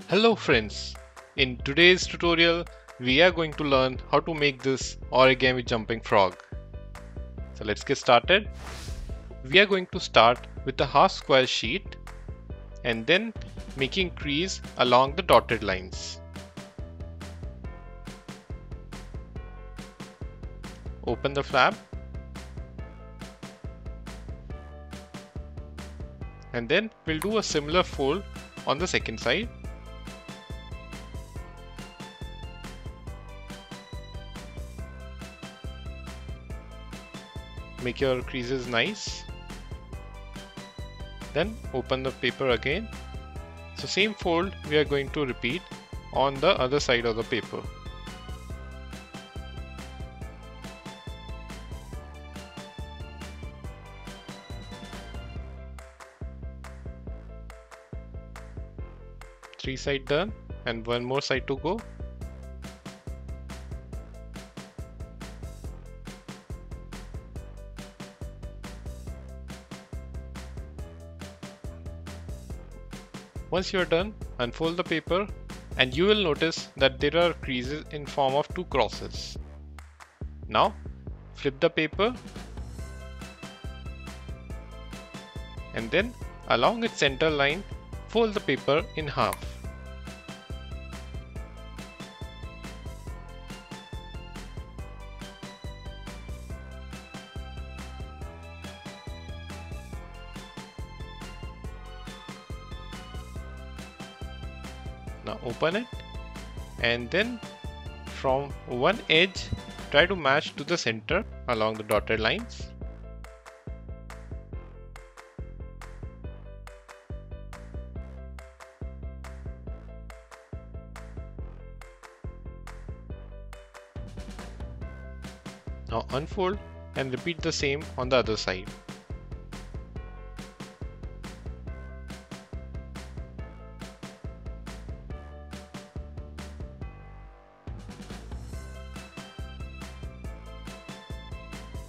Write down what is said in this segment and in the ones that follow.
Hello friends, in today's tutorial we are going to learn how to make this origami jumping frog. So let's get started. We are going to start with a half square sheet and then making crease along the dotted lines. Open the flap and then we'll do a similar fold on the second side. Make your creases nice. Then open the paper again. So same fold we are going to repeat on the other side of the paper. Three side done and one more side to go. Once you are done, unfold the paper and you will notice that there are creases in form of two crosses. Now flip the paper and then along its center line fold the paper in half. Now open it and then from one edge try to match to the center along the dotted lines. Now unfold and repeat the same on the other side.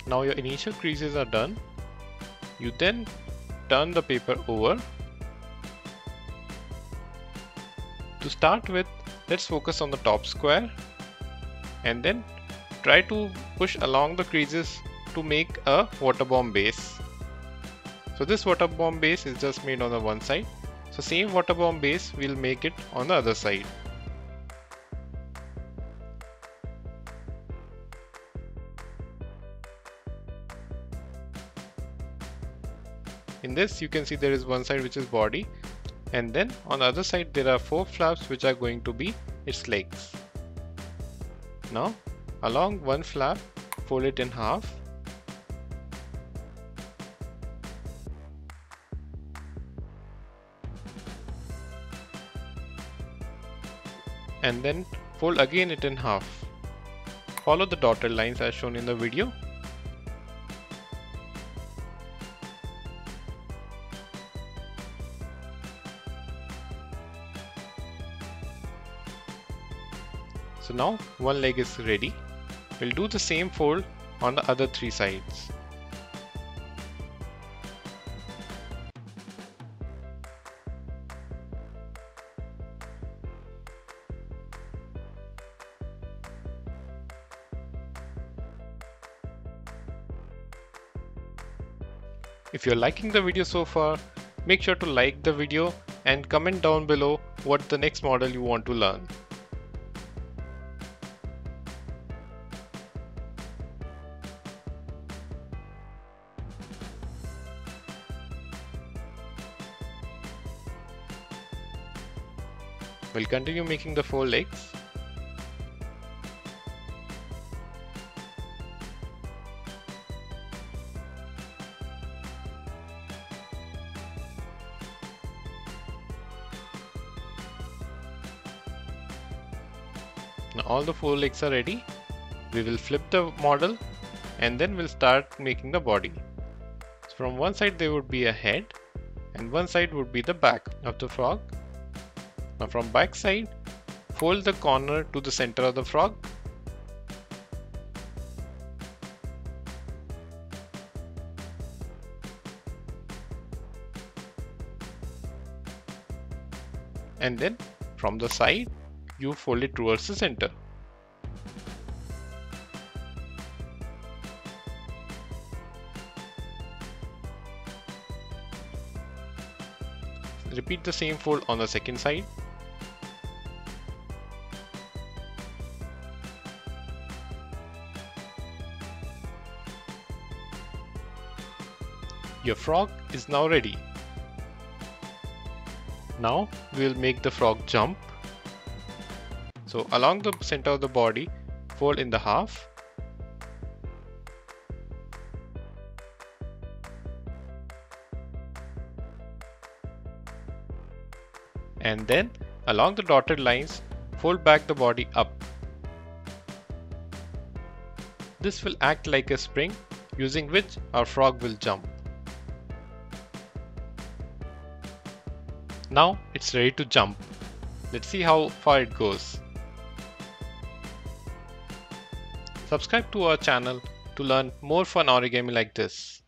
Now your initial creases are done. You then turn the paper over. To start with, let's focus on the top square and then try to push along the creases to make a water bomb base. So this water bomb base is just made on the one side. So same water bomb base we'll make it on the other side. In this you can see there is one side which is body and then on the other side there are four flaps which are going to be its legs. Now along one flap fold it in half and then fold again it in half. Follow the dotted lines as shown in the video. So now one leg is ready. We'll do the same fold on the other three sides. If you're liking the video so far, make sure to like the video and comment down below what the next model you want to learn. We'll continue making the four legs. Now all the four legs are ready. We will flip the model and then we'll start making the body. So from one side there would be a head and one side would be the back of the frog. Now from back side, fold the corner to the center of the frog. And then From the side, you fold it towards the center. Repeat the same fold on the second side. Your frog is now ready. Now we will make the frog jump. So along the center of the body, fold in the half. And then along the dotted lines, fold back the body up. This will act like a spring, using which our frog will jump. Now it's ready to jump. Let's see how far it goes. Subscribe to our channel to learn more fun origami like this.